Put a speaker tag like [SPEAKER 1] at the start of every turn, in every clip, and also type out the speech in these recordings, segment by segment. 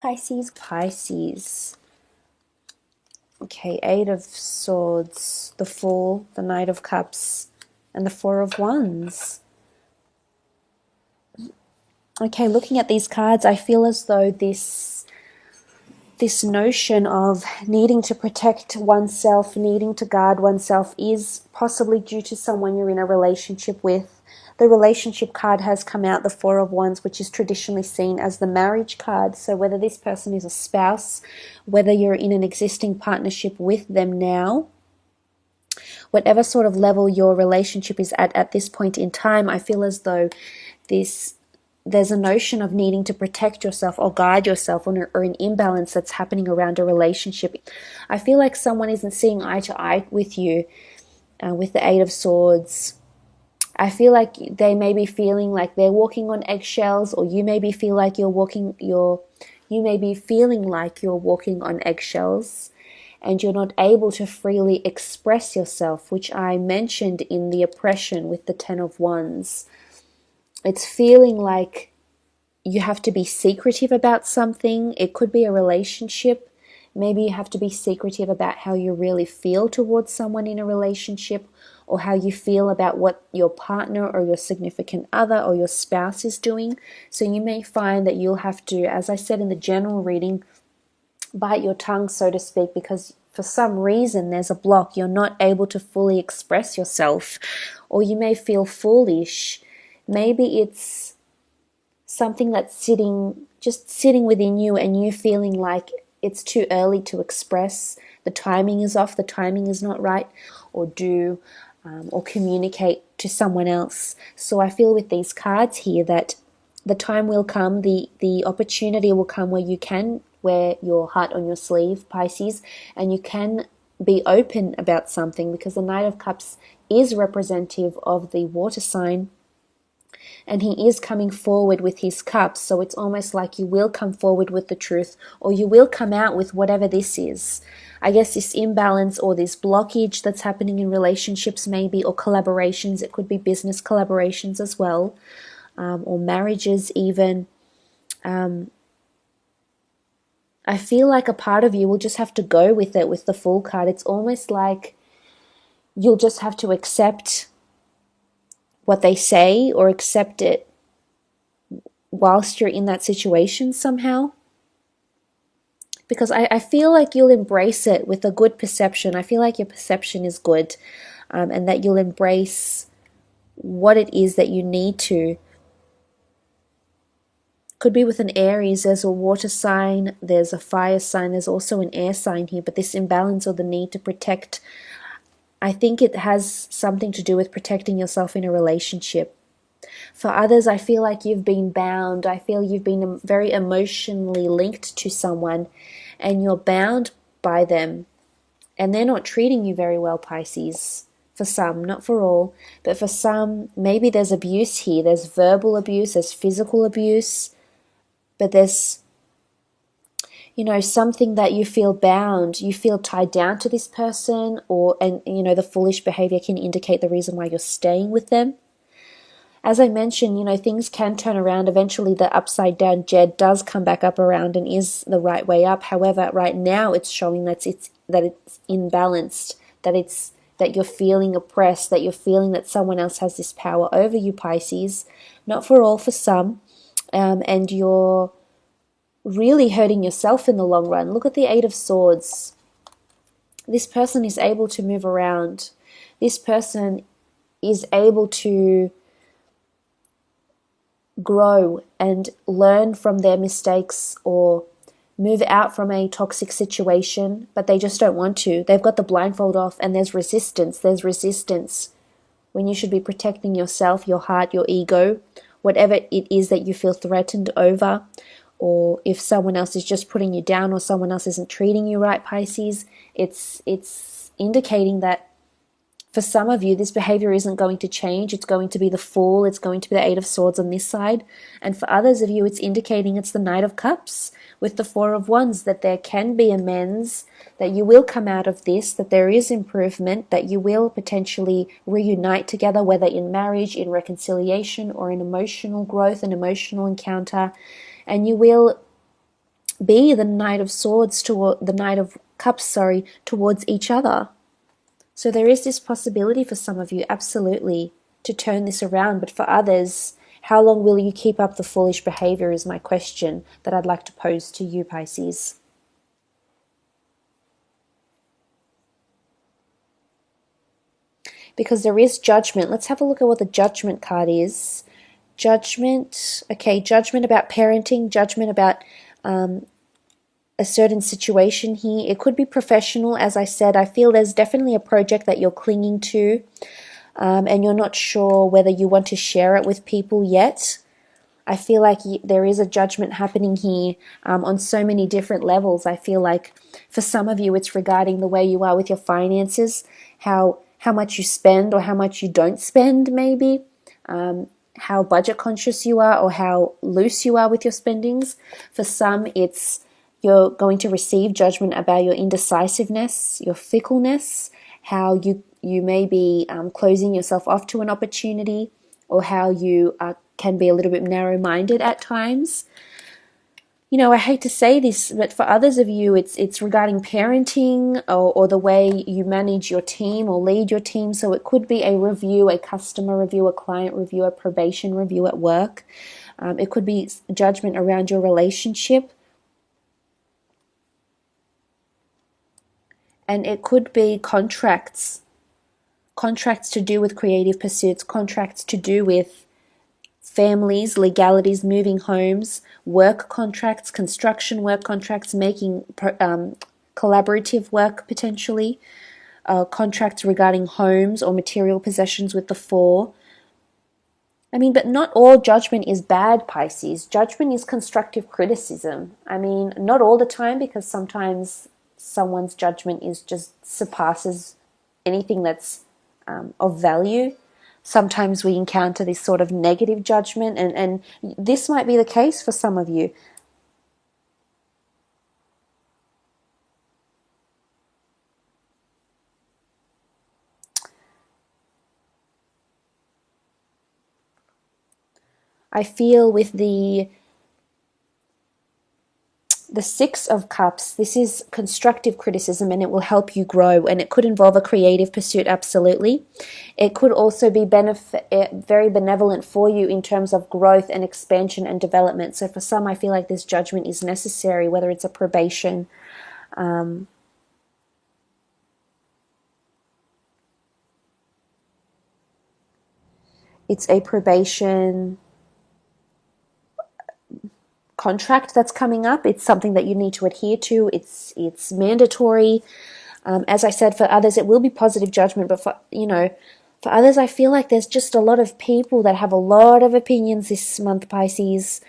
[SPEAKER 1] Pisces. Okay, Eight of Swords, the Fool, the Knight of Cups, and the Four of Wands. Okay, looking at these cards, I feel as though this notion of needing to protect oneself, needing to guard oneself is possibly due to someone you're in a relationship with. The relationship card has come out, the Four of Wands, which is traditionally seen as the marriage card. So whether this person is a spouse, whether you're in an existing partnership with them now, whatever sort of level your relationship is at this point in time, I feel as though there's a notion of needing to protect yourself or guard yourself, or an imbalance that's happening around a relationship. I feel like someone isn't seeing eye to eye with you with the Eight of Swords. I feel like they may be feeling like they're walking on eggshells, or you may be feeling like you're walking on eggshells, and you're not able to freely express yourself, which I mentioned in the oppression with the Ten of Wands. It's feeling like you have to be secretive about something. It could be a relationship. Maybe you have to be secretive about how you really feel towards someone in a relationship, or how you feel about what your partner or your significant other or your spouse is doing. So you may find that you'll have to, as I said in the general reading, bite your tongue, so to speak, because for some reason there's a block. You're not able to fully express yourself, or you may feel foolish. Maybe it's something that's sitting within you, and you feeling like it's too early to express. The timing is off, the timing is not right, or communicate to someone else. So I feel with these cards here that the time will come, the opportunity will come where you can wear your heart on your sleeve, Pisces, and you can be open about something, because the Knight of Cups is representative of the water sign, and he is coming forward with his cups. So it's almost like you will come forward with the truth, or you will come out with whatever this is. I guess this imbalance or this blockage that's happening in relationships maybe, or collaborations. It could be business collaborations as well, or marriages even. I feel like a part of you will just have to go with it with the Fool card. It's almost like you'll just have to accept what they say, or accept it whilst you're in that situation somehow. Because I feel like you'll embrace it with a good perception. I feel like your perception is good, and that you'll embrace what it is that you need to. Could be with an Aries. There's a water sign, there's a fire sign, there's also an air sign here. But this imbalance or the need to protect, I think it has something to do with protecting yourself in a relationship. For others, I feel like you've been bound. I feel you've been very emotionally linked to someone, and you're bound by them, and they're not treating you very well, Pisces. For some, not for all, but for some, maybe there's abuse here. There's verbal abuse, there's physical abuse, but there's, something that you feel bound, you feel tied down to this person, and the foolish behavior can indicate the reason why you're staying with them. As I mentioned, things can turn around. Eventually the upside down Jed does come back up around and is the right way up. However, right now it's showing that it's imbalanced, that you're feeling oppressed, that you're feeling that someone else has this power over you, Pisces. Not for all, for some. And you're really hurting yourself in the long run. Look at the Eight of Swords. This person is able to move around. This person is able to grow and learn from their mistakes, or move out from a toxic situation, but they just don't want to. They've got the blindfold off, and there's resistance. There's resistance when you should be protecting yourself, your heart, your ego, whatever it is that you feel threatened over, or if someone else is just putting you down, or someone else isn't treating you right, Pisces. It's indicating that for some of you, this behavior isn't going to change. It's going to be the Fool. It's going to be the Eight of Swords on this side. And for others of you, it's indicating it's the Knight of Cups with the Four of Wands, that there can be amends, that you will come out of this, that there is improvement, that you will potentially reunite together, whether in marriage, in reconciliation, or in emotional growth and emotional encounter. And you will be the Knight of Swords toward the Knight of Cups, towards each other. So there is this possibility for some of you, absolutely, to turn this around. But for others, how long will you keep up the foolish behavior is my question that I'd like to pose to you, Pisces. Because there is judgment. Let's have a look at what the Judgment card is. Judgment, okay, judgment about parenting, judgment about a certain situation here. It could be professional, as I said. I feel there's definitely a project that you're clinging to, and you're not sure whether you want to share it with people yet. I feel like there is a judgment happening here on so many different levels. I feel like for some of you, it's regarding the way you are with your finances, how much you spend or how much you don't spend, maybe, how budget conscious you are or how loose you are with your spendings. For some, it's you're going to receive judgment about your indecisiveness, your fickleness, how you may be closing yourself off to an opportunity, or how you can be a little bit narrow-minded at times. You know, I hate to say this, but for others of you, it's regarding parenting or the way you manage your team or lead your team. So it could be a review, a customer review, a client review, a probation review at work. It could be judgment around your relationship. And it could be contracts to do with creative pursuits, contracts to do with families, legalities, moving homes, work contracts, construction work contracts, making collaborative work potentially, contracts regarding homes or material possessions with the Four. I mean, but not all judgment is bad, Pisces. Judgment is constructive criticism. I mean, not all the time, because sometimes someone's judgment is just surpasses anything that's of value. Sometimes we encounter this sort of negative judgment, and this might be the case for some of you. I feel with the Six of Cups, this is constructive criticism, and it will help you grow, and it could involve a creative pursuit, absolutely. It could also be very benevolent for you in terms of growth and expansion and development. So for some, I feel like this judgment is necessary, whether it's a probation, it's a probation contract that's coming up. It's something that you need to adhere to. It's mandatory. As I said, for others, it will be positive judgment, but for others, I feel like there's just a lot of people that have a lot of opinions this month, Pisces,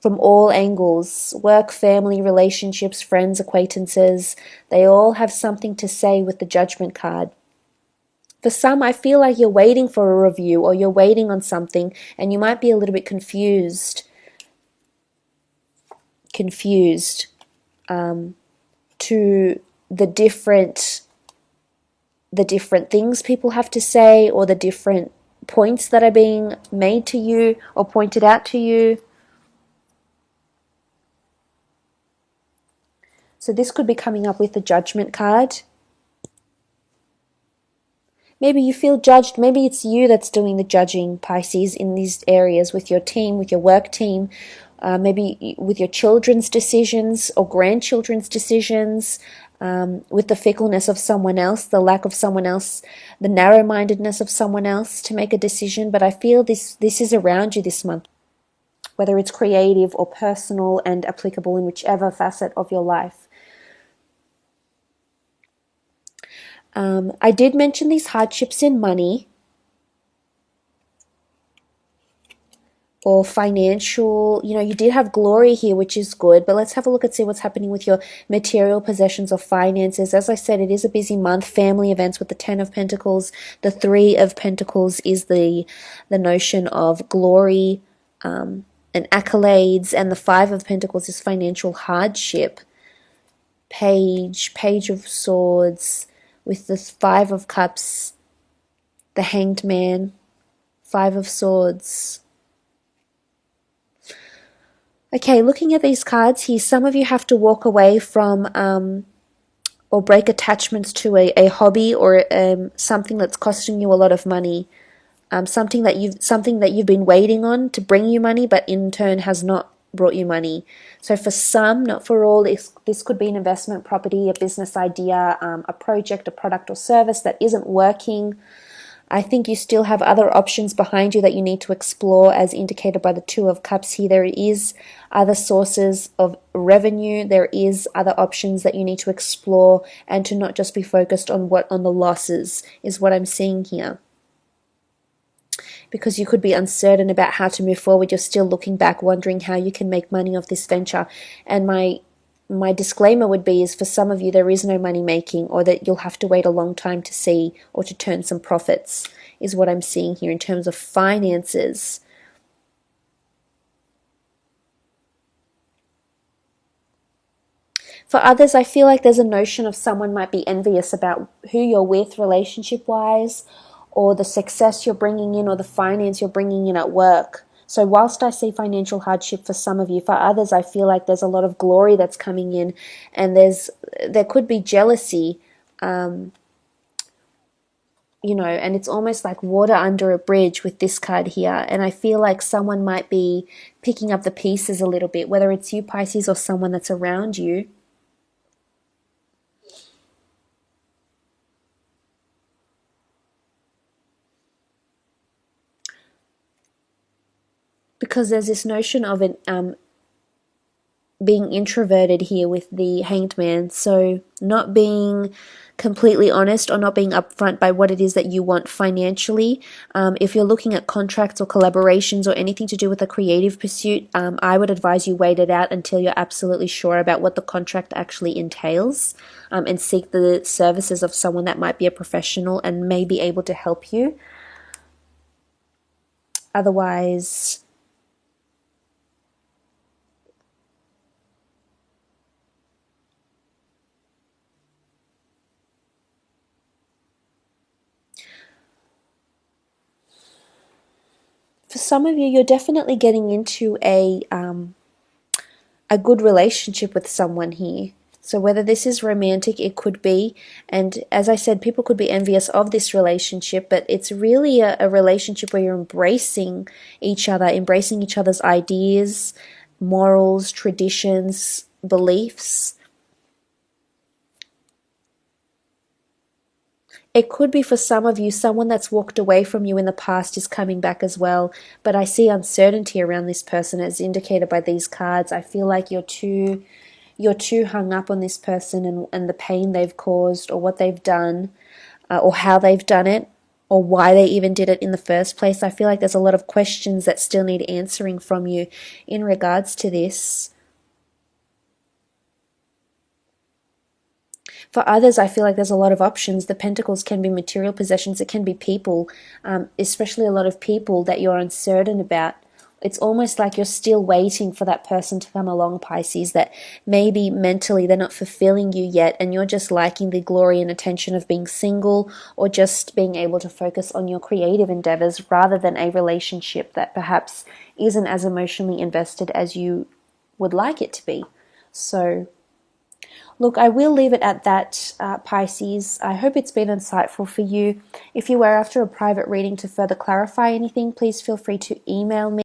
[SPEAKER 1] from all angles: work, family, relationships, friends, acquaintances. They all have something to say with the Judgment card. For some, I feel like you're waiting for a review, or you're waiting on something, and you might be a little bit confused to the different things people have to say, or the different points that are being made to you or pointed out to you. So this could be coming up with the Judgment card. Maybe you feel judged. Maybe it's you that's doing the judging, Pisces, in these areas with your team, with your work team, maybe with your children's decisions or grandchildren's decisions, with the fickleness of someone else, the lack of someone else, the narrow-mindedness of someone else to make a decision. But I feel this is around you this month, whether it's creative or personal and applicable in whichever facet of your life. I did mention these hardships in money or financial. You did have glory here, which is good, but let's have a look and see what's happening with your material possessions or finances. As I said, it is a busy month. Family events with the Ten of Pentacles. The Three of Pentacles is the notion of glory and accolades, and the Five of Pentacles is financial hardship. Page of Swords with the Five of Cups, the Hanged Man, Five of Swords. Okay, looking at these cards here, some of you have to walk away from or break attachments to a hobby or something that's costing you a lot of money. Something that you've been waiting on to bring you money, but in turn has not brought you money. So for some, not for all, this could be an investment property, a business idea, a project, a product or service that isn't working. I think you still have other options behind you that you need to explore, as indicated by the Two of Cups here. There is other sources of revenue. There is other options that you need to explore, and to not just be focused on the losses is what I'm seeing here. Because you could be uncertain about how to move forward. You're still looking back, wondering how you can make money off this venture. And my disclaimer would be is for some of you there is no money making, or that you'll have to wait a long time to see or to turn some profits, is what I'm seeing here in terms of finances. For others, I feel like there's a notion of someone might be envious about who you're with relationship-wise, or the success you're bringing in, or the finance you're bringing in at work. So whilst I see financial hardship for some of you, for others I feel like there's a lot of glory that's coming in, and there could be jealousy, and it's almost like water under a bridge with this card here. And I feel like someone might be picking up the pieces a little bit, whether it's you, Pisces, or someone that's around you. Because there's this notion of being introverted here with the Hanged Man. So not being completely honest, or not being upfront by what it is that you want financially. If you're looking at contracts or collaborations or anything to do with a creative pursuit, I would advise you wait it out until you're absolutely sure about what the contract actually entails, and seek the services of someone that might be a professional and may be able to help you. Otherwise, for some of you, you're definitely getting into a good relationship with someone here. So whether this is romantic, it could be. And as I said, people could be envious of this relationship, but it's really a relationship where you're embracing each other, embracing each other's ideas, morals, traditions, beliefs. It could be for some of you, someone that's walked away from you in the past is coming back as well. But I see uncertainty around this person, as indicated by these cards. I feel like you're too hung up on this person and the pain they've caused, or what they've done, or how they've done it, or why they even did it in the first place. I feel like there's a lot of questions that still need answering from you in regards to this. For others, I feel like there's a lot of options. The Pentacles can be material possessions. It can be people, especially a lot of people that you're uncertain about. It's almost like you're still waiting for that person to come along, Pisces, that maybe mentally they're not fulfilling you yet, and you're just liking the glory and attention of being single, or just being able to focus on your creative endeavors rather than a relationship that perhaps isn't as emotionally invested as you would like it to be. So look, I will leave it at that, Pisces. I hope it's been insightful for you. If you were after a private reading to further clarify anything, please feel free to email me.